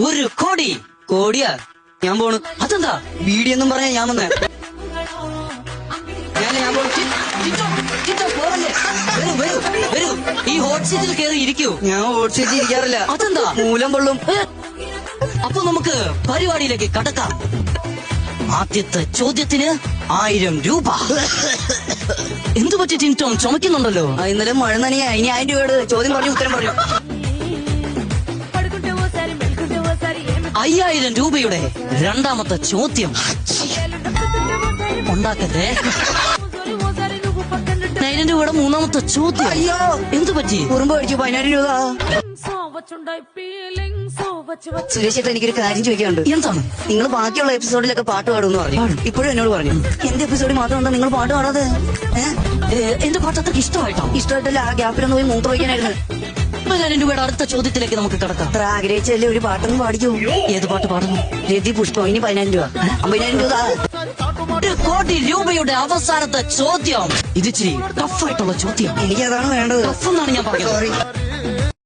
ഒരു കോടി. കോടിയാ? ഞാൻ പോണു. അതെന്താ? വീടിയെന്നും പറഞ്ഞ ഞാൻ വന്നേ. ഞാൻ പോണു. വരൂ. ഈ ഹോട്ട് സീറ്റിൽ കയറി ഇരിക്കൂ. ഞാൻ ഹോട്ട് സീറ്റിൽ ഇരിക്കാറില്ല. അതെന്താ? മൂലം പൊള്ളും. അപ്പൊ നമുക്ക് പരിപാടിയിലേക്ക് കടക്കാം. ആദ്യത്തെ ചോദ്യത്തിന് 1000 രൂപ. എന്തു പറ്റി ടിൻടോം? ചുമക്കുന്നുണ്ടല്ലോ. ഇന്നലെ മഴ നനയാ. ഇനി 1000 രൂപയുടെ ചോദ്യം പറഞ്ഞു ഉത്തരം പറഞ്ഞു. 5000 രൂപയുടെ രണ്ടാമത്തെ ചോദ്യം. ഉണ്ടാക്കല്ലേ. 1000 രൂപയുടെ മൂന്നാമത്തെ ചോദ്യം. അയ്യോ, എന്തു പറ്റി? കുറുമ്പ് കഴിച്ചു. 10000 രൂപ. സുരേഷ് ചേട്ടാ, എനിക്കൊരു കാര്യം ചോദിക്കാനുണ്ട്. എന്താണ്? നിങ്ങൾ ബാക്കിയുള്ള എപ്പിസോഡിലൊക്കെ പാട്ട് പാടുമെന്ന് പറഞ്ഞു. ഇപ്പോഴും എന്നോട് പറഞ്ഞു എന്റെ എപ്പിസോഡിൽ മാത്രം എന്താ നിങ്ങൾ പാട്ട് പാടാതെ? എന്റെ പാട്ട് അത്രക്ക് ഇഷ്ടമായിട്ടോ? ഇഷ്ടമായിട്ടല്ല, ആ ഗ്യാപ്പിലൊന്ന് പോയി മൂത്രം വയ്ക്കാനായിരുന്നു. 5000 രൂപയുടെ അടുത്ത ചോദ്യത്തിലേക്ക് നമുക്ക് കിടക്കാം. അത്ര ആഗ്രഹിച്ചല്ലേ ഒരു പാട്ടൊന്നും പാടിക്കൂ. ഏത് പാട്ട് പാടുന്നു? രതി പുഷ്പം. ഇനി 10000 രൂപ. 50000 രൂപ. 1 കോടി രൂപയുടെ അവസാനത്തെ ചോദ്യം. ഇത് ഇച്ചിരി ടഫായിട്ടുള്ള ചോദ്യം. എനിക്കതാണ് വേണ്ടത്. ടഫ് എന്നാണ് ഞാൻ പറഞ്ഞത്. സോറി.